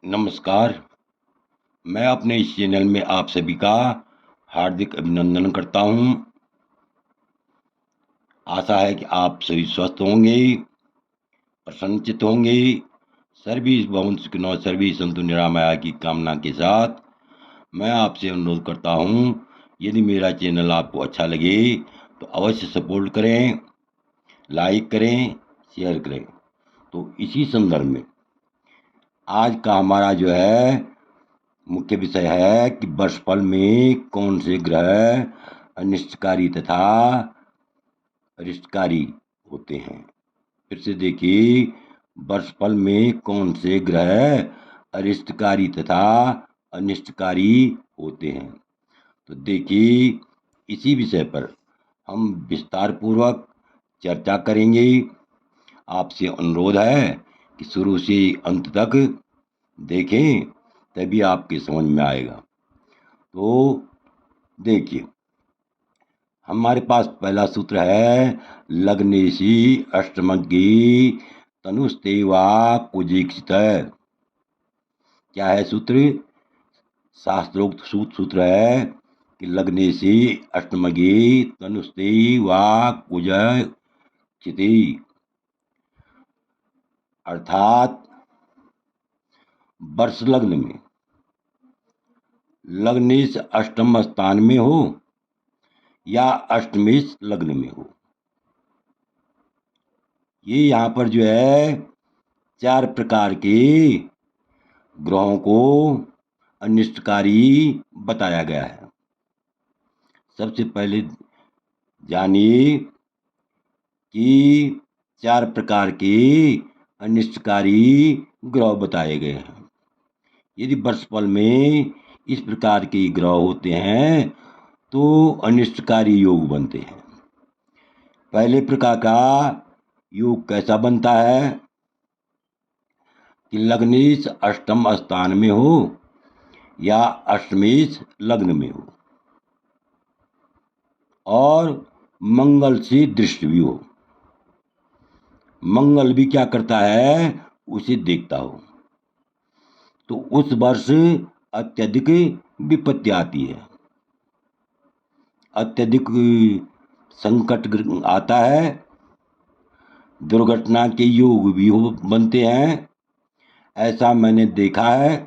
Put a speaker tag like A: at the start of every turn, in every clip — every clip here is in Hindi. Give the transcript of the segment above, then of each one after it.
A: नमस्कार। मैं अपने इस चैनल में आप सभी का हार्दिक अभिनंदन करता हूं। आशा है कि आप सभी स्वस्थ होंगे, प्रसन्नचित्त होंगे। सर्वे भवन्तु सुखिनः, सर्वे सन्तु निरामया की कामना के साथ मैं आपसे अनुरोध करता हूं, यदि मेरा चैनल आपको अच्छा लगे तो अवश्य सपोर्ट करें, लाइक करें, शेयर करें। तो इसी संदर्भ में आज का हमारा जो है मुख्य विषय है कि वर्षफल में कौन से ग्रह अनिष्टकारी तथा अरिष्टकारी होते हैं। फिर से देखिए, वर्षफल में कौन से ग्रह अरिष्टकारी तथा अनिष्टकारी होते हैं। तो देखिए, इसी विषय पर हम विस्तार पूर्वक चर्चा करेंगे। आपसे अनुरोध है कि शुरू से अंत तक देखें, तभी आपके समझ में आएगा। तो देखिए, हमारे पास पहला सूत्र है लग्नेशी अष्टमज्ञी तनुस्तेवा कुजीक्षित। क्या है सूत्र? शास्त्रोक्त सूत्र है कि लग्नेशी अष्टमज्ञी तनुस्तेवा कुजीक्षिति, अर्थात वर्ष लग्न में लग्नेश अष्टम स्थान में हो या अष्टमेश लग्न में हो। ये यहाँ पर जो है 4 प्रकार के ग्रहों को अनिष्टकारी बताया गया है। सबसे पहले जानिए कि 4 प्रकार के अनिष्टकारी ग्रह बताए गए हैं। यदि वर्षफल में इस प्रकार के ग्रह होते हैं तो अनिष्टकारी योग बनते हैं। पहले प्रकार का योग कैसा बनता है कि लग्नेश अष्टम स्थान में हो या अष्टमेश लग्न में हो और मंगल से दृष्टि भी हो। मंगल भी क्या करता है, उसे देखता हो, तो उस वर्ष अत्यधिक विपत्ति आती है, अत्यधिक संकट आता है, दुर्घटना के योग भी बनते हैं। ऐसा मैंने देखा है,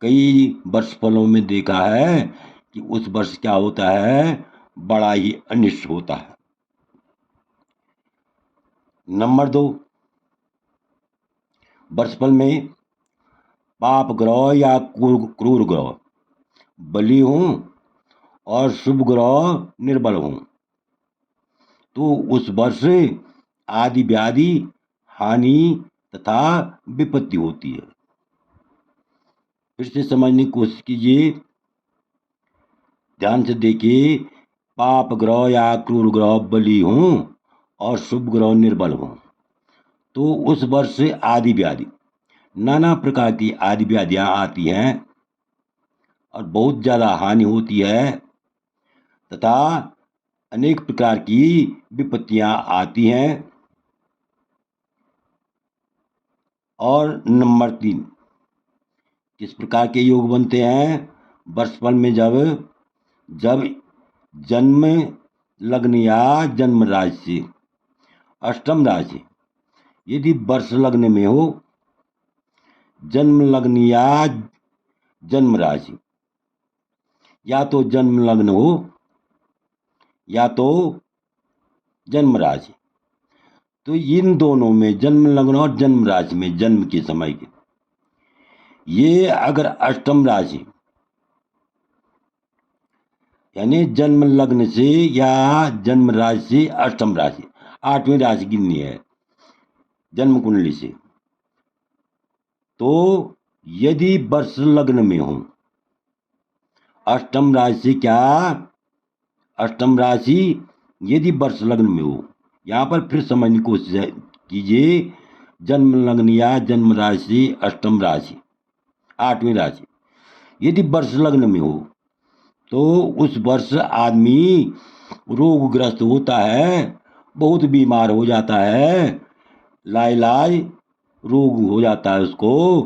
A: कई वर्षफलों में देखा है कि उस वर्ष क्या होता है, बड़ा ही अनिष्ट होता है। नंबर 2, वर्षफल में पाप ग्रह या क्रूर ग्रह बली हों और शुभ ग्रह निर्बल हों तो उस वर्ष आदि व्याधि, हानि तथा विपत्ति होती है। फिर से समझने की कोशिश कीजिए, ध्यान से देखिए। पाप ग्रह या क्रूर ग्रह बली हों और शुभ ग्रह निर्बल हों तो उस वर्ष आदि व्याधि, नाना प्रकार की आदि व्याधियाँ आती हैं और बहुत ज़्यादा हानि होती है तथा अनेक प्रकार की विपत्तियाँ आती हैं। और नंबर 3, किस प्रकार के योग बनते हैं वर्षफल में? जब जन्म लग्न या जन्म राशि से अष्टम राशि यदि वर्ष लग्न में हो, जन्म लग्न या जन्म राशि, या तो जन्म लग्न हो या तो जन्म राशि, तो इन दोनों में जन्म लग्न और जन्म राशि में जन्म के समय के ये अगर अष्टम राशि यानी जन्म लग्न से या जन्म राशि से अष्टम राशि, 8वीं राशि गिननी है जन्म कुंडली से, तो यदि वर्ष लग्न में हो अष्टम राशि से, क्या अष्टम राशि यदि वर्ष लग्न में हो, यहाँ पर फिर समझने की कोशिश कीजिए। जन्म लग्न या जन्म राशि अष्टम राशि 8वीं राशि यदि वर्ष लग्न में हो तो उस वर्ष आदमी रोगग्रस्त होता है, बहुत बीमार हो जाता है, लाइलाज रोग हो जाता है उसको,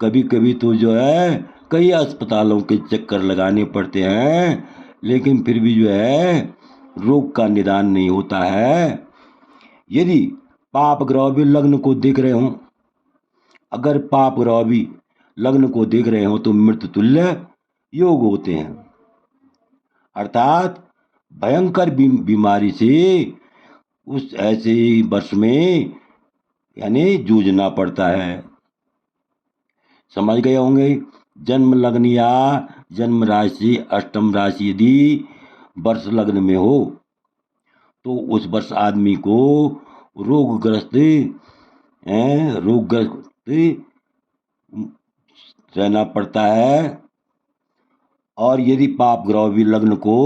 A: कभी कभी तो जो है कई अस्पतालों के चक्कर लगाने पड़ते हैं, लेकिन फिर भी जो है रोग का निदान नहीं होता है। यदि पाप ग्रह भी लग्न को देख रहे हो, अगर पाप ग्रह भी लग्न को देख रहे हो तो मृत्यु तुल्य योग होते हैं, अर्थात भयंकर बीमारी से उस ऐसे वर्ष में यानी जूझना पड़ता है। समझ गए होंगे। जन्म लग्न या जन्म राशि अष्टम राशि यदि वर्ष लग्न में हो तो उस वर्ष आदमी को रोगग्रस्त रहना पड़ता है। और यदि पाप ग्रह भी लग्न को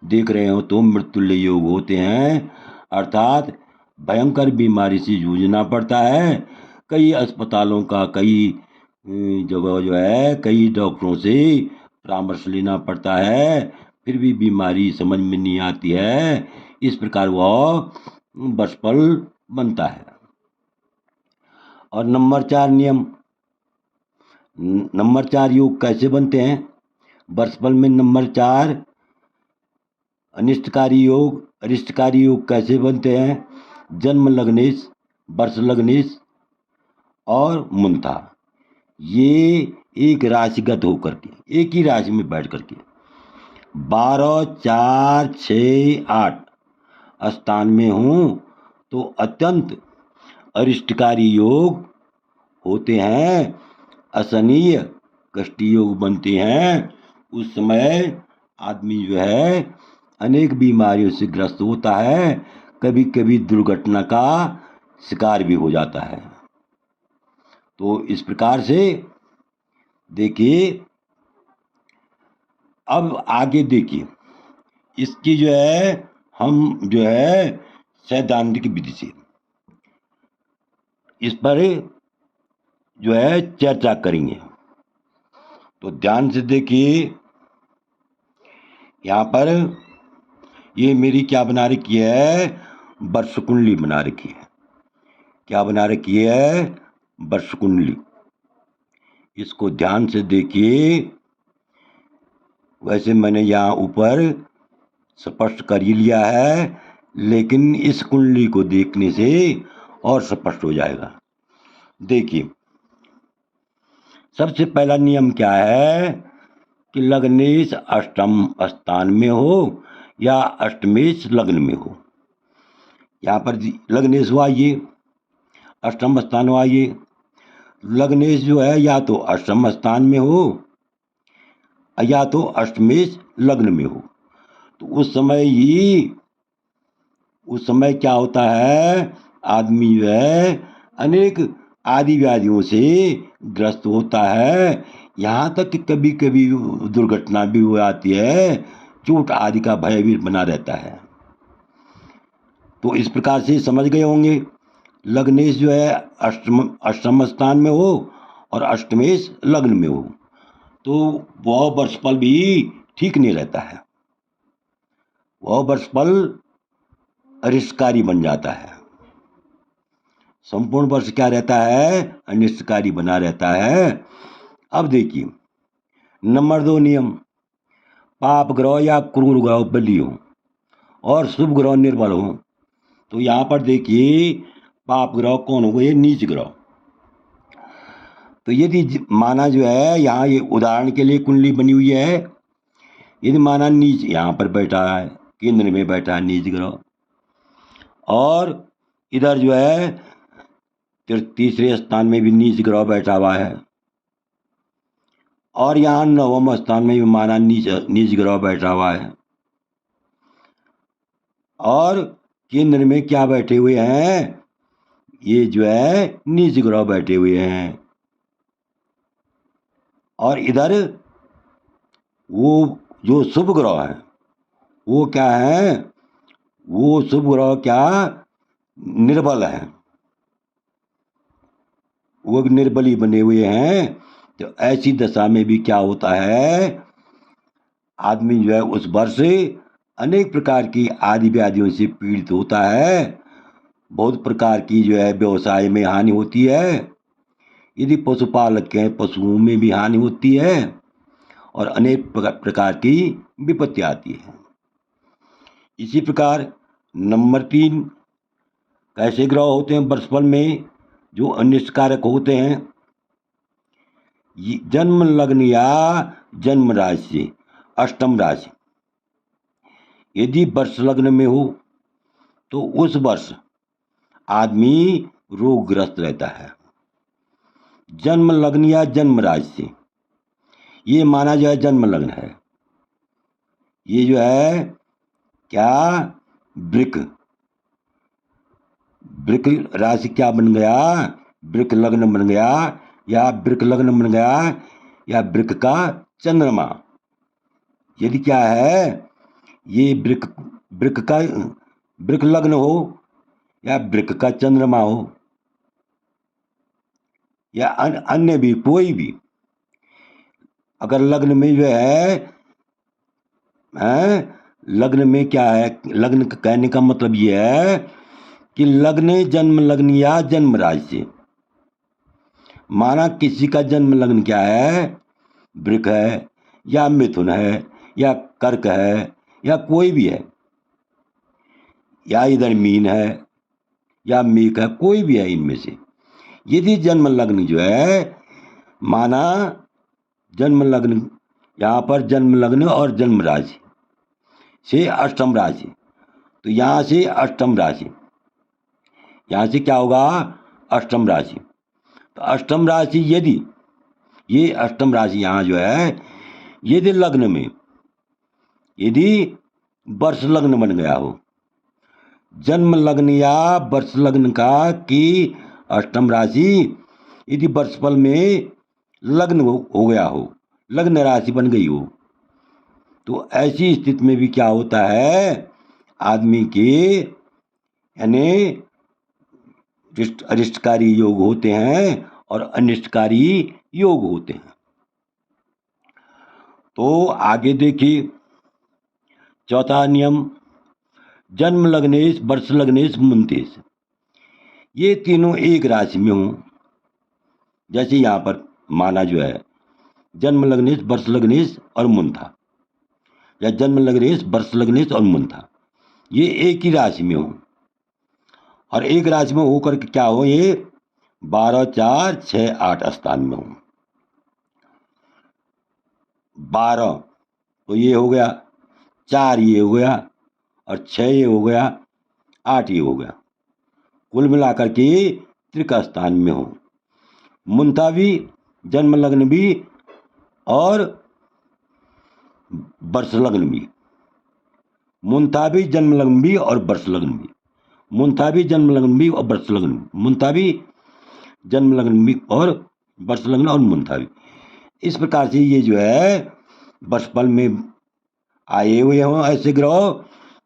A: देख रहे हो तो मृत्युल्य योग होते हैं, अर्थात भयंकर बीमारी से जूझना पड़ता है। कई अस्पतालों का कई जगह जो है कई डॉक्टरों से परामर्श लेना पड़ता है, फिर भी बीमारी समझ में नहीं आती है। इस प्रकार वह वर्षफल बनता है। और नंबर 4 नियम, नंबर 4 योग कैसे बनते हैं वर्षफल में? नंबर 4 अनिष्टकारी योग, अरिष्टकारी योग कैसे बनते हैं? जन्म लग्नेश, वर्ष लग्नेश और मूलतः ये एक राशिगत होकर के एक ही राशि में बैठ करके 12, 4, 6, 8 स्थान में हूँ तो अत्यंत अरिष्टकारी योग होते हैं, असहनीय कष्टी योग बनते हैं। उस समय आदमी जो है अनेक बीमारियों से ग्रस्त होता है, कभी कभी दुर्घटना का शिकार भी हो जाता है। तो इस प्रकार से देखिए, अब आगे देखिए, इसकी जो है हम जो है सैद्धांतिक विधि से इस पर जो है चर्चा करेंगे। तो ध्यान से देखिए, यहाँ पर ये मेरी क्या बना रखी है? वर्ष कुंडली बना रखी है। क्या बना रखी है? वर्ष कुंडली। इसको ध्यान से देखिए। वैसे मैंने यहाँ ऊपर स्पष्ट कर ही लिया है, लेकिन इस कुंडली को देखने से और स्पष्ट हो जाएगा। देखिए, सबसे पहला नियम क्या है कि लग्नेश अष्टम स्थान में हो या अष्टमेश लग्न में हो। यहाँ पर लग्नेश हुआ ये, अष्टम स्थान हुआ ये। लग्नेश जो है या तो अष्टम स्थान में हो या तो अष्टमेश लग्न में हो, तो उस समय क्या होता है? आदमी जो है अनेक आदि व्याधियों से ग्रस्त होता है, यहाँ तक कि कभी कभी दुर्घटना भी हो जाती है, चोट आदि का भय भी बना रहता है। तो इस प्रकार से समझ गए होंगे, लग्नेश जो है अष्टम स्थान में हो और अष्टमेश लग्न में हो तो वह वर्षफल भी ठीक नहीं रहता है, वह वर्षफल अरिष्टकारी बन जाता है। संपूर्ण वर्ष क्या रहता है? अनिष्टकारी बना रहता है। अब देखिए, नंबर 2 नियम, पाप ग्रह या क्रूर ग्रह बली हो और शुभ ग्रह निर्बल हो। तो यहाँ पर देखिए, पाप ग्रह कौन हो गए? नीच ग्रह। तो यदि माना जो है, यहाँ ये उदाहरण के लिए कुंडली बनी हुई है, यदि माना नीच यहाँ पर बैठा है, केंद्र में बैठा है नीच ग्रह, और इधर जो है तीसरे स्थान में भी नीच ग्रह बैठा हुआ है, और यहाँ 9वें स्थान में भी माना नीच ग्रह बैठा हुआ है, और केंद्र में क्या बैठे हुए हैं? ये जो है नीच ग्रह बैठे हुए हैं। और इधर वो जो शुभ ग्रह है वो क्या है? वो शुभ ग्रह क्या निर्बल है, वो निर्बली बने हुए हैं। तो ऐसी दशा में भी क्या होता है? आदमी जो है उस वर्ष अनेक प्रकार की आदि व्याधियों से पीड़ित होता है, बहुत प्रकार की जो है व्यवसाय में हानि होती है। यदि पशुपालक के पशुओं में भी हानि होती है और अनेक प्रकार की विपत्ति आती है। इसी प्रकार नंबर 3 कैसे ग्रह होते हैं वर्षफल में जो अनिष्टकारक होते हैं। जन्म लग्न या जन्म राशि, अष्टम राशि यदि वर्ष लग्न में हो तो उस वर्ष आदमी रोगग्रस्त रहता है। जन्म लग्न या जन्म राशि ये माना जो है जन्म लग्न है, ये जो है क्या वृक राशि क्या बन गया, वृक लग्न बन गया, या वृक लग्न बन गया, या वृक का चंद्रमा। यदि क्या है ये वृक लग्न हो या वृक का चंद्रमा हो या अन्य भी कोई भी, अगर लग्न में जो है लग्न में क्या है, लग्न कहने का मतलब ये है कि लग्न जन्म लग्न या जन्म राशि, माना किसी का जन्म लग्न क्या है, वृक है या मिथुन है या कर्क है या कोई भी है, या इधर मीन है या मेघ है, कोई भी है इनमें से। यदि जन्म लग्न जो है, माना जन्म लग्न, यहाँ पर जन्म लग्न और जन्म राशि से अष्टम राशि, तो यहाँ से अष्टम राशि, यहाँ से क्या होगा अष्टम राशि। तो अष्टम राशि यदि ये अष्टम राशि यहाँ जो है, यदि लग्न में यदि वर्ष लग्न बन गया हो, जन्म लग्न या वर्ष लग्न का कि अष्टम राशि यदि वर्षफल में लग्न हो गया हो, लग्न राशि बन गई हो, तो ऐसी स्थिति में भी क्या होता है, आदमी के यानी अरिष्टकारी योग होते हैं और अनिष्टकारी योग होते हैं। तो आगे देखिए चौथा नियम, जन्म लग्नेश वर्ष लग्नेश मुंतेश, ये तीनों एक राशि में हों। जैसे यहाँ पर माना जो है जन्म लग्नेश वर्ष लग्नेश और मुंथा, या जन्म लग्नेश वर्ष लग्नेश और मुंथा, ये एक ही राशि में हो और एक राशि में होकर के क्या हो, ये 12, 4, 6, 8 स्थान में हो। 12 तो ये हो गया, 4 ये हो गया और 6 ये हो गया, 8 ये हो गया, कुल मिलाकर के त्रिक स्थान में हो। मुंथा भी, जन्म लग्न भी और वर्ष लग्न भी, मुंथा भी जन्म लग्न भी और वर्ष लग्न भी, मुंथा भी जन्म लग्न भी और वर्ष लग्न भी, मुंथा भी जन्म लग्न भी और वर्ष लग्न और मुंथा भी। इस प्रकार से ये जो है वर्षफल में आए हुए हों ऐसे ग्रह,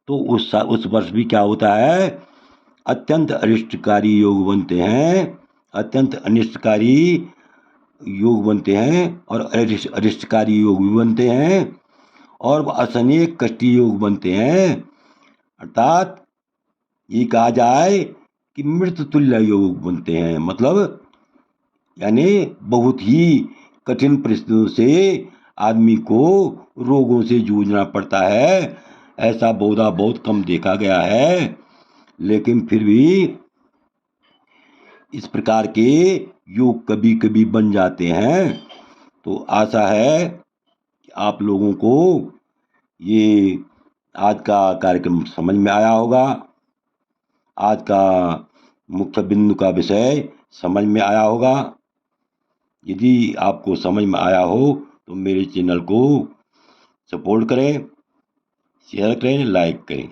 A: तो उस वर्ष भी क्या होता है, अत्यंत अरिष्टकारी योग बनते हैं, अत्यंत अनिष्टकारी योग बनते हैं और अरिष्टकारी योग भी बनते हैं और असनेक कष्टी योग बनते हैं। अर्थात ये कहा जाए कि मृत्यु तुल्य योग बनते हैं, मतलब यानी बहुत ही कठिन परिस्थितियों से आदमी को रोगों से जूझना पड़ता है। ऐसा बहुत कम देखा गया है, लेकिन फिर भी इस प्रकार के योग कभी कभी बन जाते हैं। तो आशा है कि आप लोगों को ये आज का कार्यक्रम समझ में आया होगा, आज का मुख्य बिंदु का विषय समझ में आया होगा। यदि आपको समझ में आया हो तो मेरे चैनल को सपोर्ट करें, शेयर करें, लाइक करें।